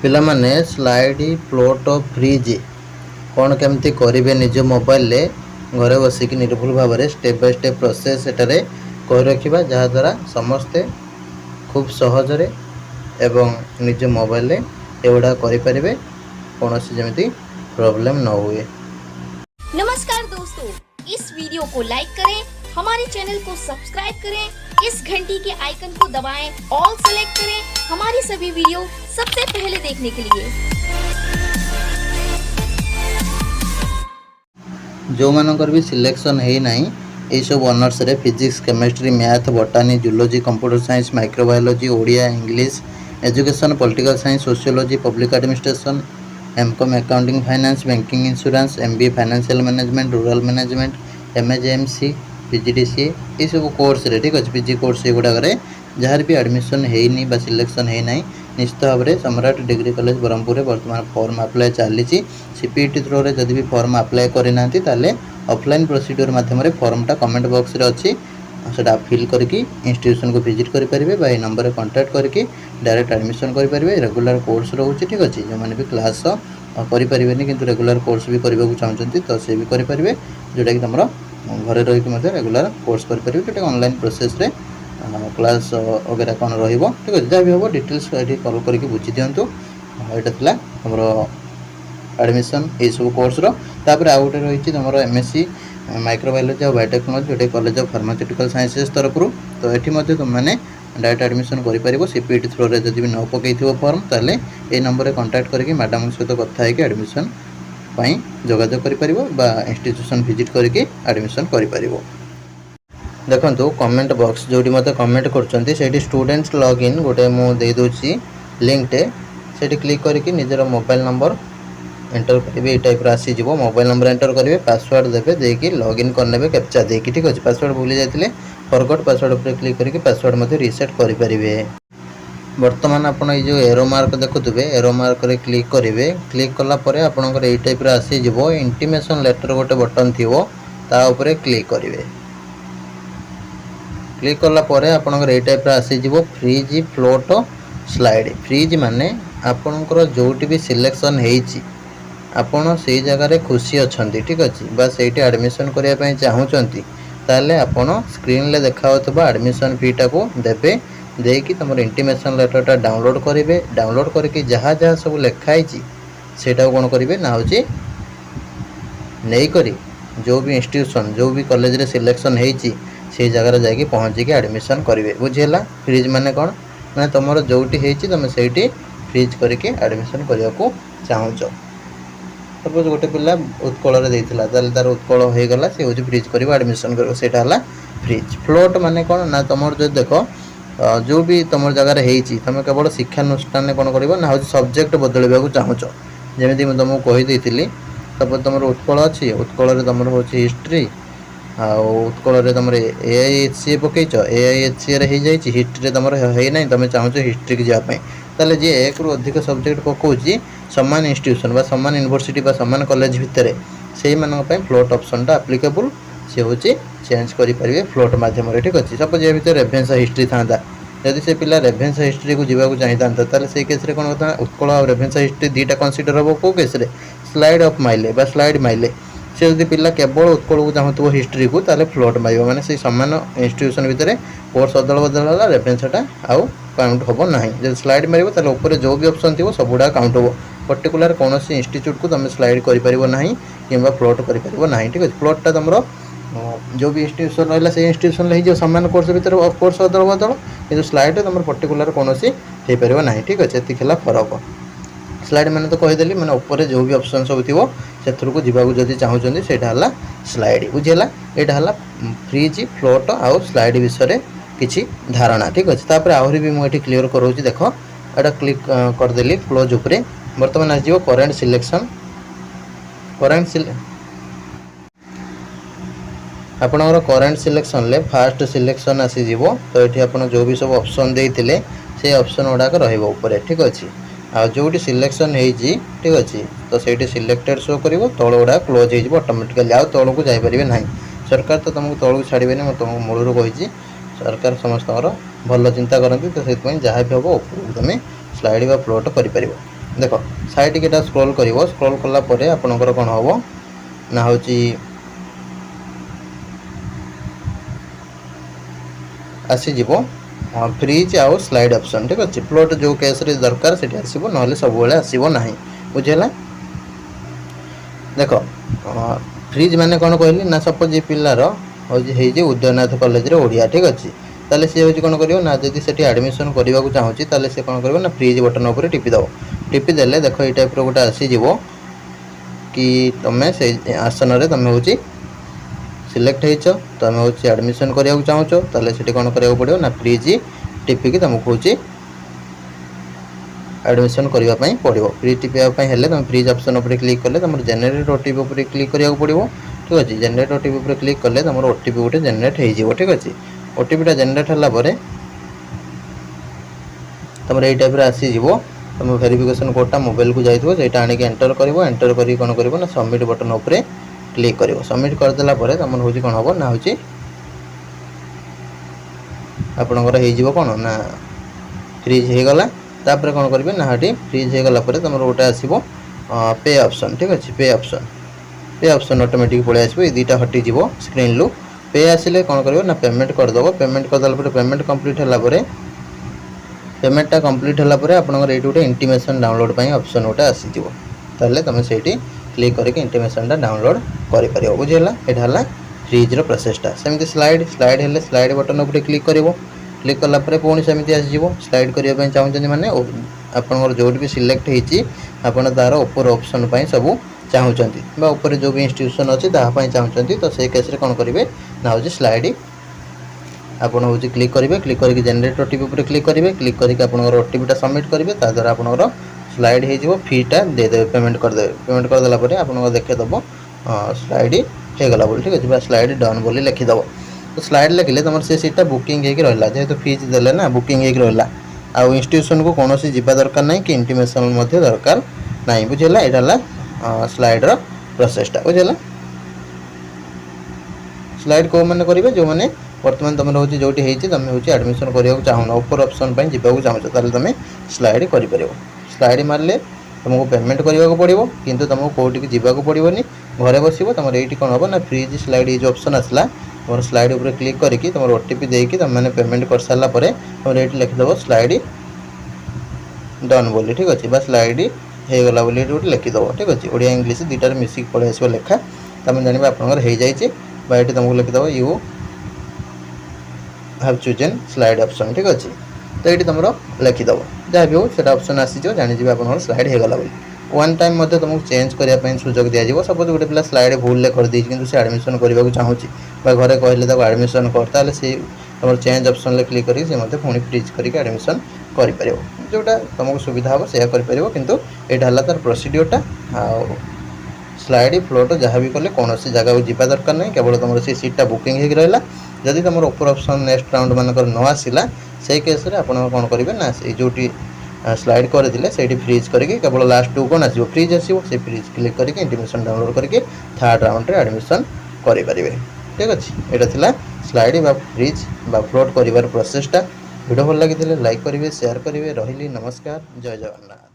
पिलामाने slide float fridge कौन केमती करेंगे निज मोबाइल रे घरे बसिक निर्भुल भाव में स्टेप बाय स्टेप प्रोसेस एटारे कही रखा जहाद्वारा समस्ते खूब सहजरे एवं निज मोबाइल रे एगुड़ा करें कौन जमी प्रॉब्लम न हुए। नमस्कार दोस्तों, इस वीडियो को लाइक करें, हमारे चैनल को सब्सक्राइब करें, इस घंटी के आइकन को दबाएं, ऑल सेलेक्ट करें हमारी सभी वीडियो सबसे पहले देखने के लिए। जो मानकर भी सिलेक्शन है नहीं ये सब ऑनर्स रे physics chemistry math botany zoology computer science microbiology Odia English education political science sociology public administration MCom accounting finance banking insurance MBA financial management rural management MAJMC PGDC ये सब कोर्स रे ठीक अच्छे पीजी कोर्स ये गुड़ाक jar भी admission है बा selection है नहीं निश्चित भाव में सम्राट डिग्री कॉलेज ब्रह्मपुर में बर्तमान फॉर्म अप्लाई चली सीपीटी थ्रो रे जदि भी फॉर्म अप्लाई करना ऑफलाइन प्रोसीड्योर माध्यम फॉर्मटा कमेंट बॉक्स रे अच्छी से फिल करके इंस्टीट्यूशन को विजिट करेंगे बा नंबर में कांटेक्ट करके डायरेक्ट एडमिशन करेंगे। रेगुलर कोर्स रोचे ठीक अच्छे जो मैंने भी क्लास करें कि रेगुलर कोर्स भी करने को चाहते तो सी भी करेंगे जोटा कि तुम घरे रही रेगुलर कोर्स करेंगे जोटा ऑनलाइन प्रोसेस रे क्लास वगैरह कौन रही ठीक अच्छे जहाँ भी हम डिटेल्स ये कल करके बुझी दिंतु। यहाँ तुम एडमिशन ये सब कोर्स तापर आउ गोटे रही तुम एमएससी माइक्रोबायोलॉजी और biotechnology Jote college of pharmaceutical sciences तरफ तो ये तुमने डायरेक्ट एडमिशन कर सीपीटी थ्रो रे जब भी न पकई फॉर्म ताले ये नंबर में कांटेक्ट करके मैडम सहित कथा है एडमिशन जोगाजोग कर इंस्टीट्यूशन विजिट करके एडमिशन कर। देखो कमेंट बॉक्स जो मत कमेंट कर स्टूडेंट्स लॉगिन गोटे मुझे दूसरी लिंकटे से क्लिक करके निजर मोबाइल नंबर एंटर करेंगे टाइप आसीज मोबाइल नंबर एंटर करेंगे पासवर्ड देवे देकी लॉगिन करने कैप्चा देकी ठीक अच्छे पासवर्ड भूली जाते फॉरगॉट पासवर्ड पर क्लिक करके पासवर्ड मध्य रिसेट करेंगे। बर्तमान आप जो एरो मार्क देखुए एरो मार्क रे क्लिक करेंगे क्लिक कलापर आपंकर ये टाइप आसीज इंटीमेशन लेटर गोटे बटन थी ताऊपर क्लिक करेंगे क्लिक कलापर आपंकर ये टाइप आसीज फ्रिज फ्लोट स्लाइड फ्रिज माने आपंकर जोटी भी सिलेक्शन होती आपण से जगार खुशी अच्छा ठीक अच्छे बस ये एडमिशन करने चाहूँगी ताले आपण स्क्रीन ले देखा एडमिशन फीटा को देवे देकी तुम इंटीमेशन लेटरटा डाउनलोड करेंगे डाउनलोड करके जहाँ जहाँ सब लिखाई सेटा कौन करेंगे ना हूँ नहीं करी जो भी इंस्टीट्यूशन जो भी कॉलेज रे सिलेक्शन होती से जगार जाकि पहुँचिक एडमिशन करेंगे बुझीला। फ्रिज माने कौन मैंने तुम जोटी होती तुम से फ्रिज करके एडमिशन करने को चाहूच सपोज गोटे पिला उत्कल देता तार उत्कल हो गला सी हूँ फ्रिज कर एडमिशन कर फ्रिज फ्लोट माने कौन ना तुम जो देख जो भी तुम जगार तुम केवल शिक्षानुष्ठान कौन कर ना हूँ सब्जेक्ट बदल चाहूच जमी मुझे तुमको कहीदे सपोज तुम उत्कल अच्छी उत्कल तुम हूँ हिस्ट्री उत्कल तुम AIHCA पकईच AIHCA हो जाए हिस्ट्री तुम है तुम चाहूच हिस्ट्री की जावाई ताले जी एक रु अधिक सब्जेक्ट पकाउची समान इंस्टीट्यूशन समान यूनिवर्सिटी समान कॉलेज भितर से फ्लोट ऑप्शन टा एप्लिकेबल सी हूँ चेंज करेंगे फ्लोट मध्यम ठीक अच्छे सपोज ये भितर रेभेन्सा हिस्ट्री था जदि से पिला रेभेन्सा हिस्ट्री को जावाक चाहिए ताले से केस कौन होता उत्कल और रेभेन्सा हिस्ट्री दुईटा कंसीडर हम कौ केस स्लाइड ऑफ माइले स्लाइड माइले से जब पिला केवल उत्कल को चाहूँ हिस्ट्री को ताले फ्लोट मार मैंने से सामान इंस्टीट्यूशन भितर कोर्स अदल बदल है रेभेन्साटा आउ काउंट हम ना जब स्लाइड मारे ऊपर जो भी ऑप्शन थी सब गुड़ा काउंट हो पर्टिकुलर कौन इंस्टीट्यूट को तुम स्लाइड करना कि फ्लोट करना ठीक है। फ्लोटा तुम जो भी इंस्टीट्यूशन रहा से इंस्टीट्यूशन हो सामान कोर्स भितर कोर्स अदल बदल कि स्लाइड तुम पर्टिकुलर कौन हो पार ना ठीक अच्छे ये फरक। स्लाइड मैंने तो कहीदेली मैंने ऊपर जो भी ऑप्शन सब थी से को जावाक जब चाहूँगी सेटा स्लाइड बुझीला। यहाँ फ्रिज फ्लोट आउ स्लाइड विषय किसी धारणा ठीक अच्छे तापर आहरी भी मुझे क्लीयर करोची देख यहाँ क्लिक करदेली क्लोज उपरे बर्तमान आसो करेन्ट सिलेक्शन आपणकर करेन्ट सिलेक्शन ले फास्ट सिलेक्शन आसीज तो ये आप जो भी सब ऑप्शन देते से ऑप्शन गुड़ाक रे ठीक अच्छे आ जो सिलेक्शन होती ठीक अच्छे तो से सिलेक्टेड शो कर तल गुड़ा क्लोज हो ऑटोमेटिकली आउ तौक को जापर ना सरकार तो तुमको तौक छाड़े मुझे तुमको मूलर कही सरकार समस्त भल चिंता करती तो से जहाँ भी हम ऊपर तुम स्लाइड बा फ्लोट कर देख साइड के स्क्रॉल करिवो स्क्रॉल कला परे आपनकर कोन हबो ना होची आसी जीवो फ्रीज आउ स्लाइड ऑप्शन ठीक अछि फ्लोट जो केस रे दरकार सेठी आसीबो नहले सब बेले आसीबो नाही बुझेला देखो फ्रीज माने कोन कहली ना सपोज ये पिल्लार होजी हे जे उदयनाथ कॉलेज रे ओडिया ठीक अछि ताले से होजी कोन करियो ना जदी सेठी एडमिशन करबा को चाहूची ताले से कोन करबो ना फ्रीज बटन ऊपर टिपि दबो टिपि देले देखो ए टाइप रो गोटा आसी जीवो कि तमे से आसन रे तमे होची सिलेक्ट हेचो तमे होची एडमिशन करिया को चाहूचो ताले सेठी कोन करिया पड़ियो ना फ्रीज टिपि कि तमको होची एडमिशन करिया पई पड़ियो फ्री टिपिया पई हेले तम फ्रीज ऑप्शन ऊपर क्लिक करले तमर जनरेट ओटीपी ऊपर क्लिक करिया को पड़ियो ठीक अछि जनरेट ओटीपी ऊपर क्लिक करले तमर ओटीपी गोटे जनरेट हे जीवो ठीक अछि ओटीपी टा जनरेट हला परे तमर ए टाइप रे आसी जीवो तुम वेरिफिकेशन कोड टा मोबाइल को जाइथो सेटा आनी के एंटर करिवो एंटर करी कोन करिवो ना सबमिट बटन ऊपर क्लिक करिवो सबमिट कर देला परे तमन होची कोन हबो ना होची आपनकर हे जीवो कोन ना फ्रीज हे गला तापर कोन करबे ना हटी फ्रीज हे गला परे तमर गोटे आसीबो पे ऑप्शन ठीक अछि पे ऑप्शन ऑटोमेटिक पळे आसीबो ए दीटा हटी जीवो स्क्रीन लु पे आसिले कोन करबो ना पेमेंट कर दबो पेमेंट कर दला परे पेमेंट कंप्लीट हला परे पेमेंटा कंप्लीट हला परे आपनकर एठी गोटे इंटीमेशन डाउनलोड पई ऑप्शन गोटे आसी जीवो ताले तमे सेठी क्लिक करके इंटीमेशन टा डाउनलोड करि परियो बुझेला एटा हला फ्रीज रो प्रोसेस टा सेमति स्लाइड हेले स्लाइड बटन ऊपर क्लिक करिवो क्लिक करला परे पुणी सेमति आसी जीवो स्लाइड करिया पई चाहउछन माने आपनकर जोट भी सिलेक्ट हेची आपन तार ऊपर ऑप्शन पई सब चाहउछंती बा ऊपर जो भी इंस्टीट्यूशन अछि ता पई चाहउछंती तो से केस रे कोन करिवे ना होची स्लाइड आपन होची क्लिक करिवे क्लिक करके जनरेट ओटीपी ऊपर क्लिक करिवे क्लिक करके आपनकर ओटीपी टा सबमिट करिवे ता द्वारा आपनकर स्लाइड हे जीवो फी टा दे देबे पेमेंट कर देला परे आपनकर देखे दबो स्लाइड हे गला बोल ठीक अछि बा स्लाइड डाउन बोली लिखि दबो तो स्लाइड लिखले तमर से सीट टा बुकिंग हे कि रहला जेहेतु फीज देले ना बुकिंग हे कि रहला आ इंस्टीट्यूशन को कोनोसी जिबा दरकार नै कि इंटीमेशन मध्ये दरकार नै बुझेला एटाला स्लाइड रो प्रोसेस टा बुझेला स्लाइड को माने करिवे जो माने वर्तमान तमर होची जोटी हेची तमे होची एडमिशन करिया को चाहू ऊपर ऑप्शन पई जिबा को चाहू ताले तमे स्लाइड करि परिबो स्लाइड मारले तुमको पेमेंट करिया को पड़िबो किंतु तुमको कोठी की जिबा को पड़िबोनी घरे बसिबो तमर एठी कोन हबो ना फ्रीज स्लाइड ए जो ऑप्शन आसला और स्लाइड ऊपर क्लिक करके तुम ओटीपी देकी तुम मैंने पेमेंट कर सारा पर तुम ये लिखिदेव स्लाइड डन बोली ठीक अच्छे स्लाइड हो गला बोली लिखिदेव ठीक अच्छे ओडिया इंग्लिश दुटार मिसिक पड़े आस लेखा तुम जानवे आपंकर हो जाए तुमको लिखिदेव you have chosen slide option ठीक अच्छे तो ये तुम लिखिदेव जहाँ भी हो सेटा ऑप्शन आसीज जानीजे आप स्लाइड हो गला बोली वन टाइम तुमको चेंज करने सुजोग दिज्व सपोज गोटे पिला स्लाइड भूल कर दी कि एडमिशन करने को चाहूँगी घरे कहले एडमिशन कर सी तुम चेंज ऑप्शन ले क्लिक करके पुणी फ्रीज करके एडमिशन कर जोटा तुमको सुविधा हम से कर किंतु यहाँ है तार प्रोसीड्योरटा स्लाइड फ्लोट जहाँ भी कले कौन जगह को जावा दरकार नहीं केवल तुम से सीटा बुकिंग हो रहा जदि तुम ऊपर ऑप्शन नेक्स्ट राउंड मानक न आसला से केस आप कौन करेंगे ना से जो स्लाइड करते से फ्रीज करके केवल लास्ट टू कौन आसो फ्रीज आसो से फ्रीज क्लिक करके इंटीमेशन डाउनलोड करके थर्ड राउंड रे एडमिशन करें ठीक अच्छे यहाँ स्लाइड बा फ्रीज बा फ्लोट कर प्रोसेसटा वीडियो भल लगी लाइक करेंगे शेयर करेंगे रही नमस्कार जय जगन्नाथ।